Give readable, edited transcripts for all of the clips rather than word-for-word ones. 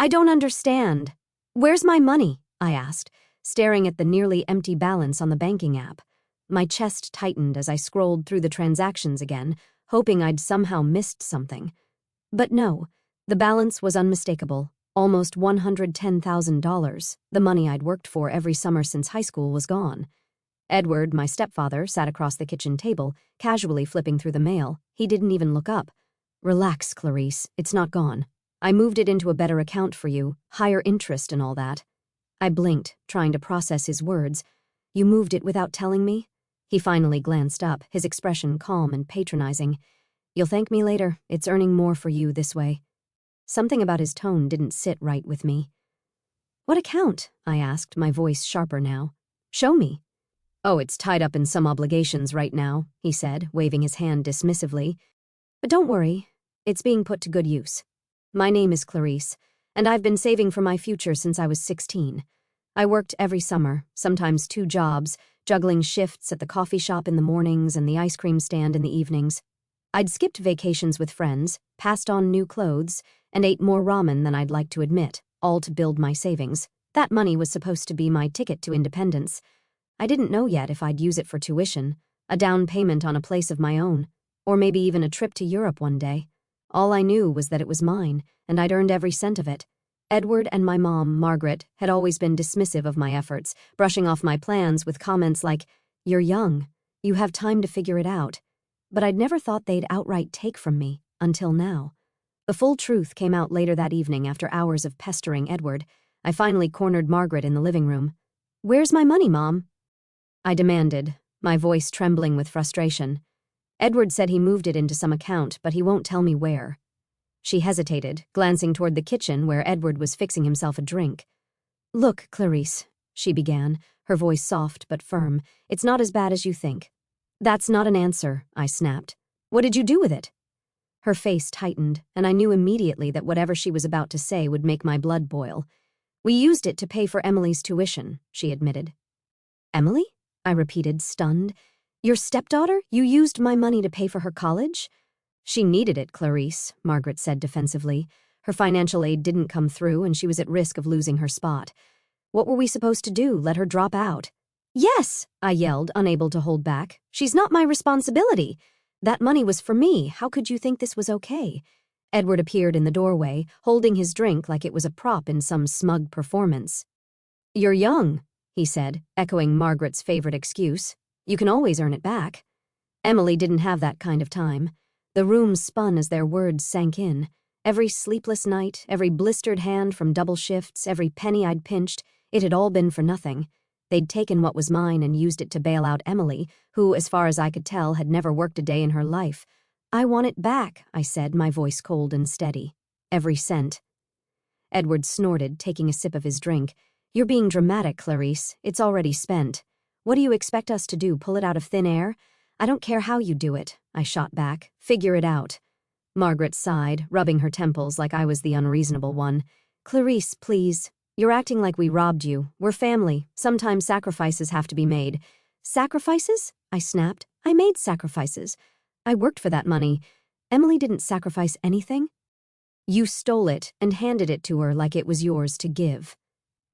I don't understand. Where's my money? I asked, staring at the nearly empty balance on the banking app. My chest tightened as I scrolled through the transactions again, hoping I'd somehow missed something. But no, the balance was unmistakable. Almost $110,000, the money I'd worked for every summer since high school, was gone. Edward, my stepfather, sat across the kitchen table, casually flipping through the mail. He didn't even look up. Relax, Clarice, it's not gone. I moved it into a better account for you, higher interest and all that. I blinked, trying to process his words. You moved it without telling me? He finally glanced up, his expression calm and patronizing. You'll thank me later. It's earning more for you this way. Something about his tone didn't sit right with me. What account? I asked, my voice sharper now. Show me. Oh, it's tied up in some obligations right now, he said, waving his hand dismissively. But don't worry, it's being put to good use. My name is Clarice, and I've been saving for my future since I was 16. I worked every summer, sometimes 2 jobs, juggling shifts at the coffee shop in the mornings and the ice cream stand in the evenings. I'd skipped vacations with friends, passed on new clothes, and ate more ramen than I'd like to admit, all to build my savings. That money was supposed to be my ticket to independence. I didn't know yet if I'd use it for tuition, a down payment on a place of my own, or maybe even a trip to Europe one day. All I knew was that it was mine, and I'd earned every cent of it. Edward and my mom, Margaret, had always been dismissive of my efforts, brushing off my plans with comments like, "You're young. You have time to figure it out." But I'd never thought they'd outright take from me, until now. The full truth came out later that evening after hours of pestering Edward. I finally cornered Margaret in the living room. "Where's my money, Mom?" I demanded, my voice trembling with frustration. Edward said he moved it into some account, but he won't tell me where. She hesitated, glancing toward the kitchen where Edward was fixing himself a drink. "Look, Clarice," she began, her voice soft but firm, "it's not as bad as you think." "That's not an answer," I snapped. "What did you do with it?" Her face tightened, and I knew immediately that whatever she was about to say would make my blood boil. "We used it to pay for Emily's tuition," she admitted. "Emily?" I repeated, stunned. "Your stepdaughter? You used my money to pay for her college?" "She needed it, Clarice," Margaret said defensively. Her financial aid didn't come through, and she was at risk of losing her spot. What were we supposed to do, let her drop out? "Yes," I yelled, unable to hold back. "She's not my responsibility. That money was for me. How could you think this was okay?" Edward appeared in the doorway, holding his drink like it was a prop in some smug performance. "You're young," he said, echoing Margaret's favorite excuse. "You can always earn it back." Emily didn't have that kind of time. The room spun as their words sank in. Every sleepless night, every blistered hand from double shifts, every penny I'd pinched, it had all been for nothing. They'd taken what was mine and used it to bail out Emily, who, as far as I could tell, had never worked a day in her life. "I want it back," I said, my voice cold and steady. "Every cent." Edward snorted, taking a sip of his drink. "You're being dramatic, Clarice. It's already spent. What do you expect us to do, pull it out of thin air? I don't care how you do it," I shot back. "Figure it out." Margaret sighed, rubbing her temples like I was the unreasonable one. "Clarice, please. You're acting like we robbed you. We're family. Sometimes sacrifices have to be made." "Sacrifices?" I snapped. "I made sacrifices. I worked for that money. Emily didn't sacrifice anything." "You stole it and handed it to her like it was yours to give."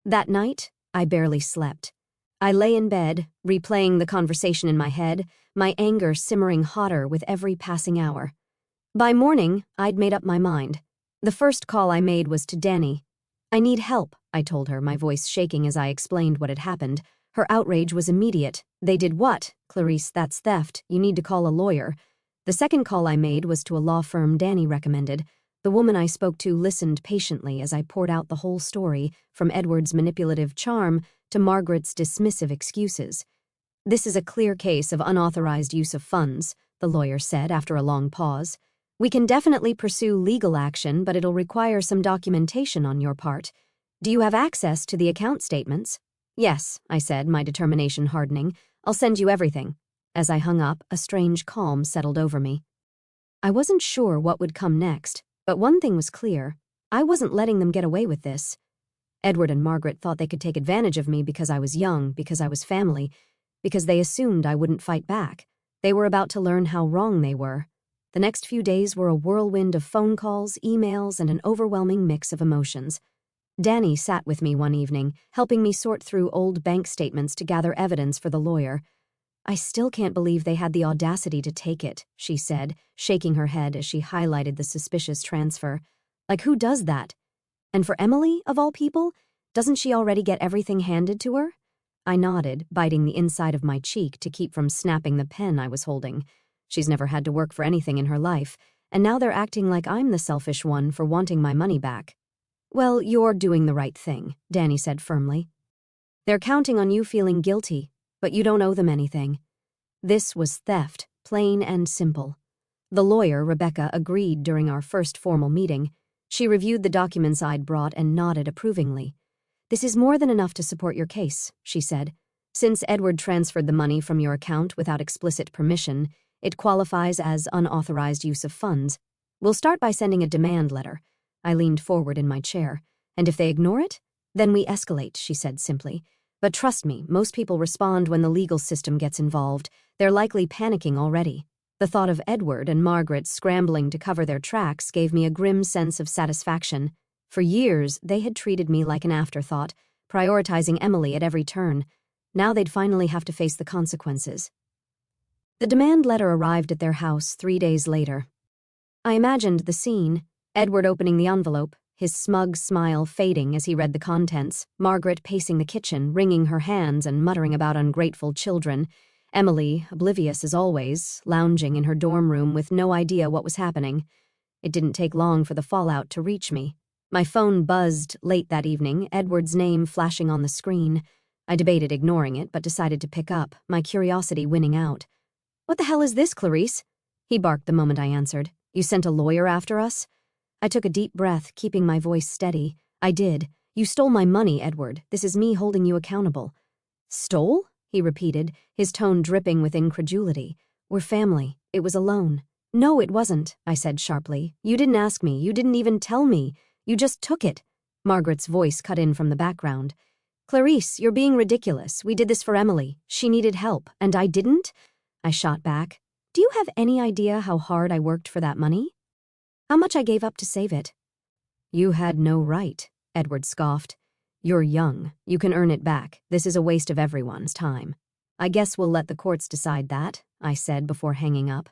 That night, I barely slept. I lay in bed, replaying the conversation in my head, my anger simmering hotter with every passing hour. By morning, I'd made up my mind. The first call I made was to Danny. "I need help," I told her, my voice shaking as I explained what had happened. Her outrage was immediate. "They did what? Clarice, that's theft. You need to call a lawyer." The second call I made was to a law firm Danny recommended. The woman I spoke to listened patiently as I poured out the whole story, from Edward's manipulative charm to Margaret's dismissive excuses. "This is a clear case of unauthorized use of funds," the lawyer said after a long pause. "We can definitely pursue legal action, but it'll require some documentation on your part. Do you have access to the account statements?" "Yes," I said, my determination hardening. "I'll send you everything." As I hung up, a strange calm settled over me. I wasn't sure what would come next, but one thing was clear. I wasn't letting them get away with this. Edward and Margaret thought they could take advantage of me because I was young, because I was family, because they assumed I wouldn't fight back. They were about to learn how wrong they were. The next few days were a whirlwind of phone calls, emails, and an overwhelming mix of emotions. Danny sat with me one evening, helping me sort through old bank statements to gather evidence for the lawyer. "I still can't believe they had the audacity to take it," she said, shaking her head as she highlighted the suspicious transfer. "Like, who does that? And for Emily, of all people, doesn't she already get everything handed to her?" I nodded, biting the inside of my cheek to keep from snapping the pen I was holding. She's never had to work for anything in her life, and now they're acting like I'm the selfish one for wanting my money back. "Well, you're doing the right thing," Danny said firmly. "They're counting on you feeling guilty, but you don't owe them anything." This was theft, plain and simple. The lawyer, Rebecca, agreed during our first formal meeting. She reviewed the documents I'd brought and nodded approvingly. "This is more than enough to support your case," she said. "Since Edward transferred the money from your account without explicit permission, it qualifies as unauthorized use of funds. We'll start by sending a demand letter." I leaned forward in my chair. "And if they ignore it? Then we escalate," she said simply. "But trust me, most people respond when the legal system gets involved. They're likely panicking already." The thought of Edward and Margaret scrambling to cover their tracks gave me a grim sense of satisfaction. For years, they had treated me like an afterthought, prioritizing Emily at every turn. Now they'd finally have to face the consequences. The demand letter arrived at their house 3 days later. I imagined the scene: Edward opening the envelope, his smug smile fading as he read the contents, Margaret pacing the kitchen, wringing her hands and muttering about ungrateful children, Emily, oblivious as always, lounging in her dorm room with no idea what was happening. It didn't take long for the fallout to reach me. My phone buzzed late that evening, Edward's name flashing on the screen. I debated ignoring it, but decided to pick up, my curiosity winning out. "What the hell is this, Clarice?" he barked the moment I answered. "You sent a lawyer after us?" I took a deep breath, keeping my voice steady. "I did. You stole my money, Edward. This is me holding you accountable." "Stole?" he repeated, his tone dripping with incredulity. "We're family. It was a loan." "No, it wasn't," I said sharply. "You didn't ask me. You didn't even tell me. You just took it." Margaret's voice cut in from the background. "Clarice, you're being ridiculous. We did this for Emily. She needed help, and I didn't?" I shot back. "Do you have any idea how hard I worked for that money? How much I gave up to save it?" "You had no right," Edward scoffed. "You're young. You can earn it back. This is a waste of everyone's time." "I guess we'll let the courts decide that," I said before hanging up.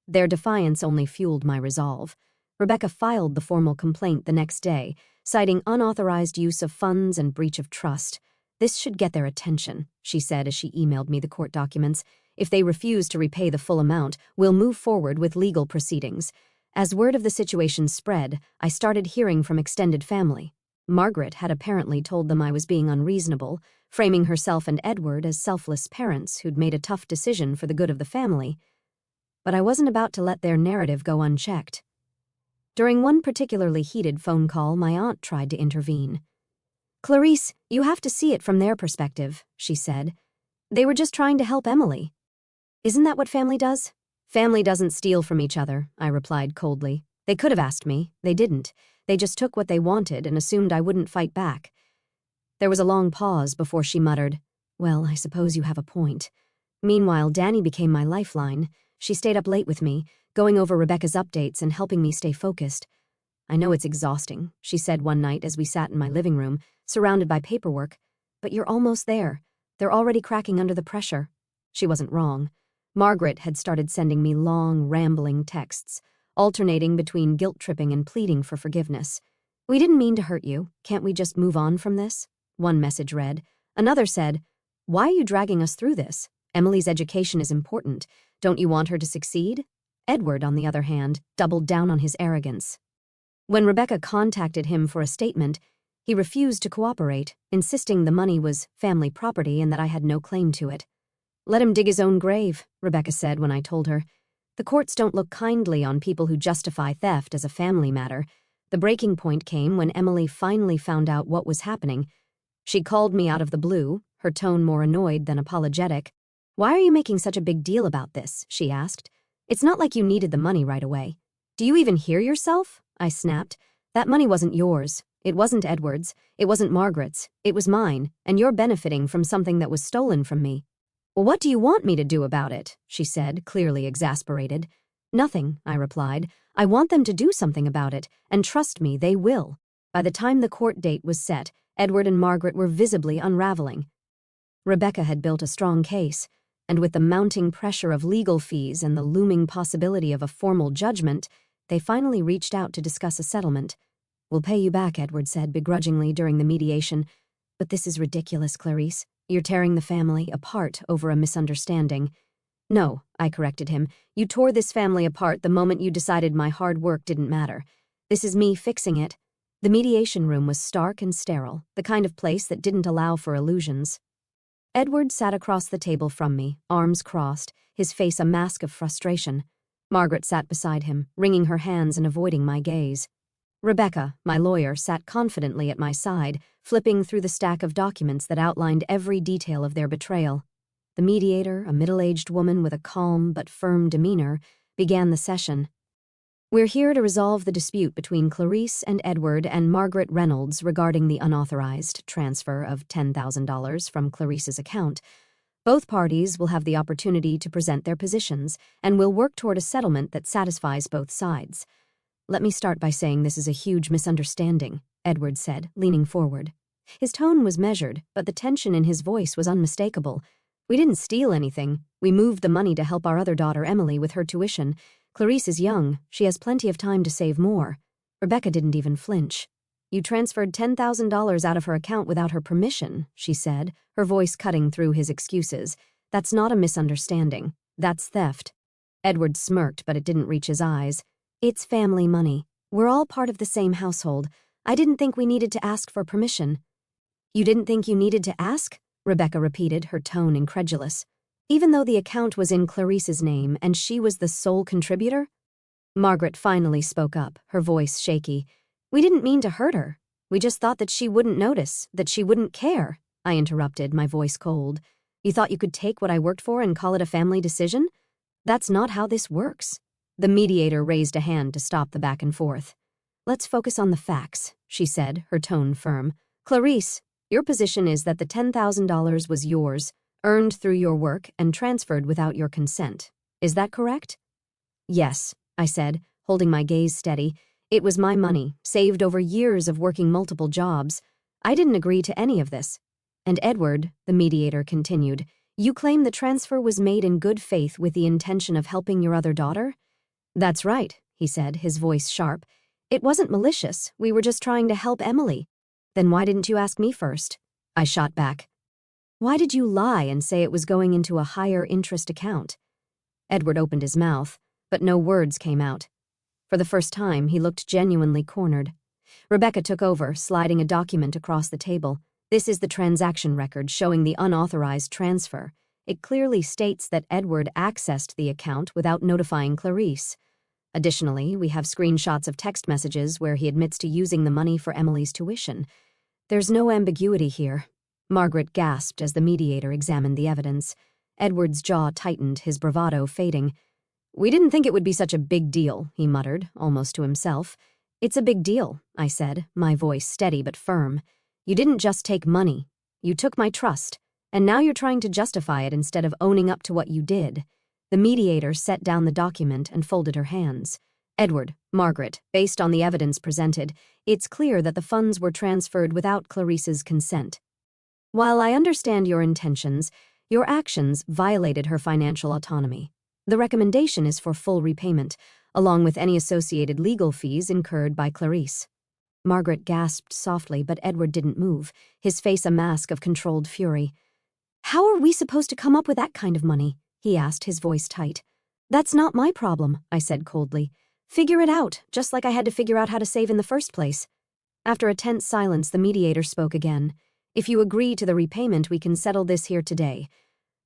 Their defiance only fueled my resolve. Rebecca filed the formal complaint the next day, citing unauthorized use of funds and breach of trust. "This should get their attention," she said as she emailed me the court documents. "If they refuse to repay the full amount, we'll move forward with legal proceedings." As word of the situation spread, I started hearing from extended family. Margaret had apparently told them I was being unreasonable, framing herself and Edward as selfless parents who'd made a tough decision for the good of the family. But I wasn't about to let their narrative go unchecked. During one particularly heated phone call, my aunt tried to intervene. "Clarice, you have to see it from their perspective," she said. "They were just trying to help Emily." "Isn't that what family does?" "Family doesn't steal from each other," I replied coldly. "They could have asked me. They didn't. They just took what they wanted and assumed I wouldn't fight back." There was a long pause before she muttered, "Well, I suppose you have a point." Meanwhile, Danny became my lifeline. She stayed up late with me, going over Rebecca's updates and helping me stay focused. "I know it's exhausting," she said one night as we sat in my living room, surrounded by paperwork, "but you're almost there. They're already cracking under the pressure." She wasn't wrong. Margaret had started sending me long, rambling texts, alternating between guilt-tripping and pleading for forgiveness. "We didn't mean to hurt you. Can't we just move on from this?" One message read. Another said, "Why are you dragging us through this? Emily's education is important. Don't you want her to succeed?" Edward, on the other hand, doubled down on his arrogance. When Rebecca contacted him for a statement, he refused to cooperate, insisting the money was family property and that I had no claim to it. "Let him dig his own grave," Rebecca said when I told her. "The courts don't look kindly on people who justify theft as a family matter." The breaking point came when Emily finally found out what was happening. She called me out of the blue, her tone more annoyed than apologetic. "Why are you making such a big deal about this?" she asked. "It's not like you needed the money right away." "Do you even hear yourself?" I snapped. "That money wasn't yours. It wasn't Edward's. It wasn't Margaret's. It was mine, and you're benefiting from something that was stolen from me." "Well, what do you want me to do about it?" she said, clearly exasperated. Nothing, I replied. I want them to do something about it, and trust me, they will. By the time the court date was set, Edward and Margaret were visibly unraveling. Rebecca had built a strong case, and with the mounting pressure of legal fees and the looming possibility of a formal judgment, they finally reached out to discuss a settlement. "We'll pay you back," Edward said begrudgingly during the mediation. "But this is ridiculous, Clarice. You're tearing the family apart over a misunderstanding." "No," I corrected him. "You tore this family apart the moment you decided my hard work didn't matter. This is me fixing it." The mediation room was stark and sterile, the kind of place that didn't allow for illusions. Edward sat across the table from me, arms crossed, his face a mask of frustration. Margaret sat beside him, wringing her hands and avoiding my gaze. Rebecca, my lawyer, sat confidently at my side, flipping through the stack of documents that outlined every detail of their betrayal. The mediator, a middle-aged woman with a calm but firm demeanor, began the session. "We're here to resolve the dispute between Clarice and Edward and Margaret Reynolds regarding the unauthorized transfer of $10,000 from Clarice's account. Both parties will have the opportunity to present their positions, and will work toward a settlement that satisfies both sides. Let me start by saying this is a huge misunderstanding," Edward said, leaning forward. His tone was measured, but the tension in his voice was unmistakable. "We didn't steal anything. We moved the money to help our other daughter, Emily, with her tuition. Clarice is young. She has plenty of time to save more." Rebecca didn't even flinch. "You transferred $10,000 out of her account without her permission," she said, her voice cutting through his excuses. "That's not a misunderstanding. That's theft." Edward smirked, but it didn't reach his eyes. "It's family money. We're all part of the same household. I didn't think we needed to ask for permission." "You didn't think you needed to ask?" Rebecca repeated, her tone incredulous. "Even though the account was in Clarice's name and she was the sole contributor?" Margaret finally spoke up, her voice shaky. "We didn't mean to hurt her. We just thought that she wouldn't notice, that she wouldn't care." I interrupted, my voice cold. "You thought you could take what I worked for and call it a family decision? That's not how this works." The mediator raised a hand to stop the back and forth. "Let's focus on the facts," she said, her tone firm. "Clarice, your position is that the $10,000 was yours, earned through your work, and transferred without your consent. Is that correct?" "Yes," I said, holding my gaze steady. "It was my money, saved over years of working multiple jobs. I didn't agree to any of this." "And Edward," the mediator continued, "you claim the transfer was made in good faith with the intention of helping your other daughter?" "That's right," he said, his voice sharp. "It wasn't malicious. We were just trying to help Emily." "Then why didn't you ask me first?" I shot back. "Why did you lie and say it was going into a higher interest account?" Edward opened his mouth, but no words came out. For the first time, he looked genuinely cornered. Rebecca took over, sliding a document across the table. "This is the transaction record showing the unauthorized transfer. It clearly states that Edward accessed the account without notifying Clarice. Additionally, we have screenshots of text messages where he admits to using the money for Emily's tuition. There's no ambiguity here." Margaret gasped as the mediator examined the evidence. Edward's jaw tightened, his bravado fading. "We didn't think it would be such a big deal," he muttered, almost to himself. "It's a big deal," I said, my voice steady but firm. "You didn't just take money. You took my trust, and now you're trying to justify it instead of owning up to what you did." The mediator set down the document and folded her hands. "Edward, Margaret, based on the evidence presented, it's clear that the funds were transferred without Clarice's consent. While I understand your intentions, your actions violated her financial autonomy. The recommendation is for full repayment, along with any associated legal fees incurred by Clarice." Margaret gasped softly, but Edward didn't move, his face a mask of controlled fury. "How are we supposed to come up with that kind of money?" he asked, his voice tight. "That's not my problem," I said coldly. "Figure it out, just like I had to figure out how to save in the first place." After a tense silence, the mediator spoke again. "If you agree to the repayment, we can settle this here today.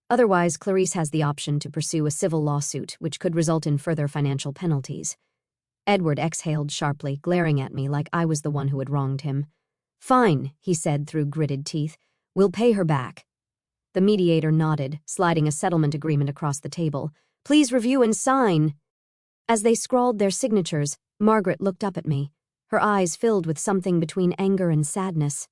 Otherwise, Clarice has the option to pursue a civil lawsuit, which could result in further financial penalties." Edward exhaled sharply, glaring at me like I was the one who had wronged him. "Fine," he said through gritted teeth. "We'll pay her back." The mediator nodded, sliding a settlement agreement across the table. "Please review and sign." As they scrawled their signatures, Margaret looked up at me, her eyes filled with something between anger and sadness.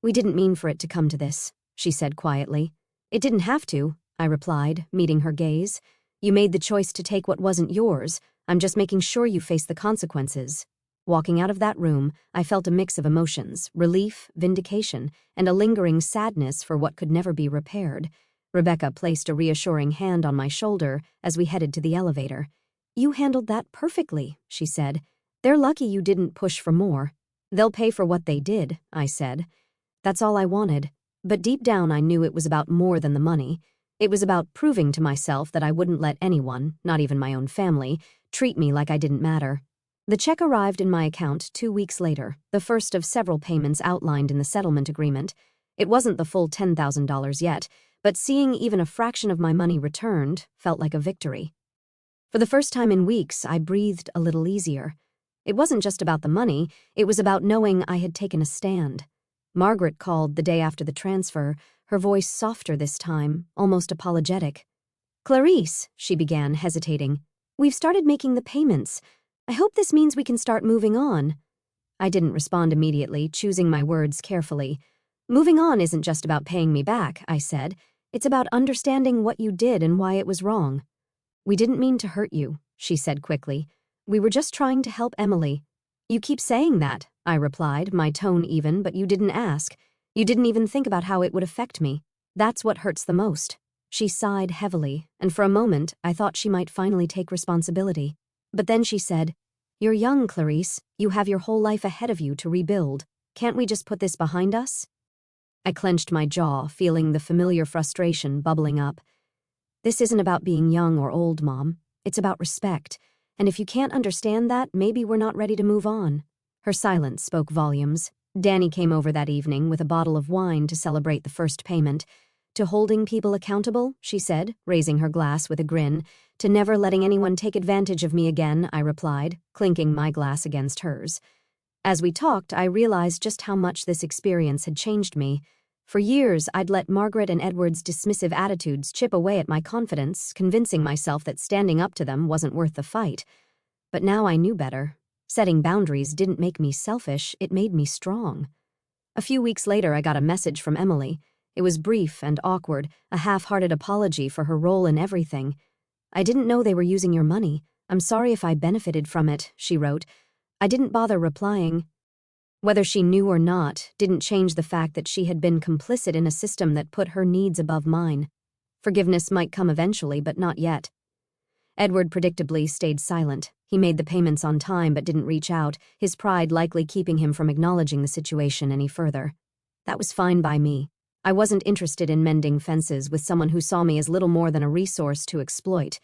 "We didn't mean for it to come to this," she said quietly. "It didn't have to," I replied, meeting her gaze. You made the choice to take what wasn't yours. I'm just making sure you face the consequences." Walking out of that room, I felt a mix of emotions: relief, vindication, and a lingering sadness for what could never be repaired. Rebecca placed a reassuring hand on my shoulder as we headed to the elevator. "You handled that perfectly," she said. "They're lucky you didn't push for more." "They'll pay for what they did," I said. That's all I wanted. But deep down I knew it was about more than the money. It was about proving to myself that I wouldn't let anyone, not even my own family, treat me like I didn't matter. The check arrived in my account 2 weeks later, the first of several payments outlined in the settlement agreement. It wasn't the full $10,000 yet, but seeing even a fraction of my money returned felt like a victory. For the first time in weeks, I breathed a little easier. It wasn't just about the money, it was about knowing I had taken a stand. Margaret called the day after the transfer, her voice softer this time, almost apologetic. "Clarice," she began, hesitating, "we've started making the payments. I hope this means we can start moving on." I didn't respond immediately, choosing my words carefully. "Moving on isn't just about paying me back," I said. "It's about understanding what you did and why it was wrong." "We didn't mean to hurt you," she said quickly. "We were just trying to help Emily." "You keep saying that," I replied, my tone even, "but you didn't ask. You didn't even think about how it would affect me. That's what hurts the most." She sighed heavily, and for a moment I thought she might finally take responsibility. But then she said, "You're young, Clarice. You have your whole life ahead of you to rebuild. Can't we just put this behind us?" I clenched my jaw, feeling the familiar frustration bubbling up. "This isn't about being young or old, Mom. It's about respect. And if you can't understand that, maybe we're not ready to move on." Her silence spoke volumes. Danny came over that evening with a bottle of wine to celebrate the first payment. "To holding people accountable," she said, raising her glass with a grin. "To never letting anyone take advantage of me again," I replied, clinking my glass against hers. As we talked, I realized just how much this experience had changed me. For years, I'd let Margaret and Edward's dismissive attitudes chip away at my confidence, convincing myself that standing up to them wasn't worth the fight. But now I knew better. Setting boundaries didn't make me selfish, it made me strong. A few weeks later, I got a message from Emily. It was brief and awkward, a half-hearted apology for her role in everything. "I didn't know they were using your money. I'm sorry if I benefited from it," she wrote. I didn't bother replying. Whether she knew or not didn't change the fact that she had been complicit in a system that put her needs above mine. Forgiveness might come eventually, but not yet. Edward predictably stayed silent. He made the payments on time but didn't reach out, his pride likely keeping him from acknowledging the situation any further. That was fine by me. I wasn't interested in mending fences with someone who saw me as little more than a resource to exploit.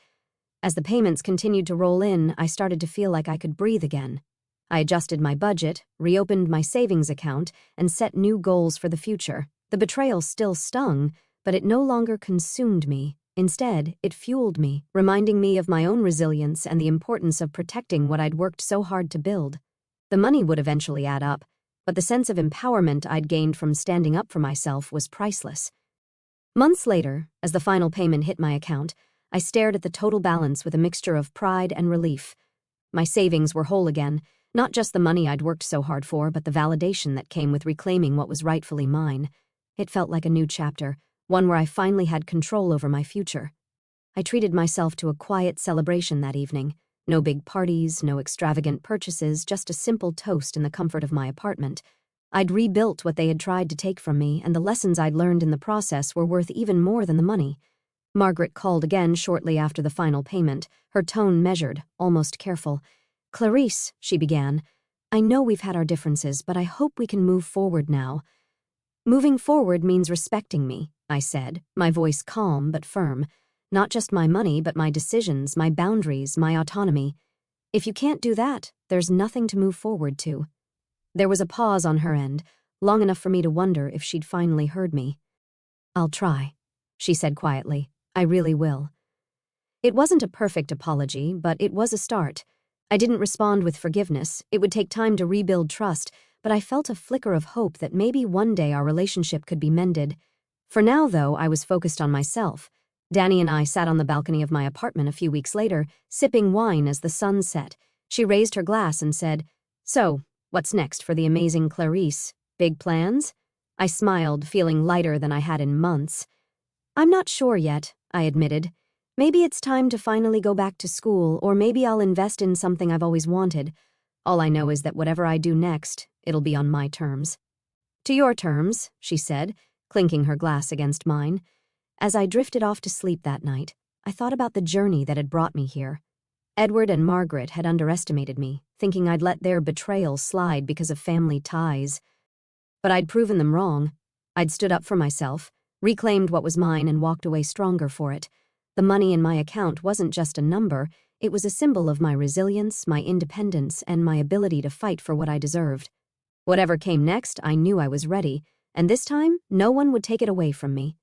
As the payments continued to roll in, I started to feel like I could breathe again. I adjusted my budget, reopened my savings account, and set new goals for the future. The betrayal still stung, but it no longer consumed me. Instead, it fueled me, reminding me of my own resilience and the importance of protecting what I'd worked so hard to build. The money would eventually add up, but the sense of empowerment I'd gained from standing up for myself was priceless. Months later, as the final payment hit my account, I stared at the total balance with a mixture of pride and relief. My savings were whole again, not just the money I'd worked so hard for, but the validation that came with reclaiming what was rightfully mine. It felt like a new chapter, one where I finally had control over my future. I treated myself to a quiet celebration that evening. No big parties, no extravagant purchases, just a simple toast in the comfort of my apartment. I'd rebuilt what they had tried to take from me, and the lessons I'd learned in the process were worth even more than the money. Margaret called again shortly after the final payment, her tone measured, almost careful. "Clarice," she began, "I know we've had our differences, but I hope we can move forward now." "Moving forward means respecting me," I said, my voice calm but firm. "Not just my money, but my decisions, my boundaries, my autonomy. If you can't do that, there's nothing to move forward to." There was a pause on her end, long enough for me to wonder if she'd finally heard me. "I'll try," she said quietly. "I really will." It wasn't a perfect apology, but it was a start. I didn't respond with forgiveness. It would take time to rebuild trust, but I felt a flicker of hope that maybe one day our relationship could be mended. For now, though, I was focused on myself. Danny and I sat on the balcony of my apartment a few weeks later, sipping wine as the sun set. She raised her glass and said, "So, what's next for the amazing Clarice? Big plans?" I smiled, feeling lighter than I had in months. "I'm not sure yet," I admitted. Maybe it's time to finally go back to school, or maybe I'll invest in something I've always wanted. All I know is that whatever I do next, it'll be on my terms. To your terms, she said, clinking her glass against mine. As I drifted off to sleep that night, I thought about the journey that had brought me here. Edward and Margaret had underestimated me, thinking I'd let their betrayal slide because of family ties. But I'd proven them wrong. I'd stood up for myself, reclaimed what was mine, and walked away stronger for it. The money in my account wasn't just a number, it was a symbol of my resilience, my independence, and my ability to fight for what I deserved. Whatever came next, I knew I was ready, and this time, no one would take it away from me.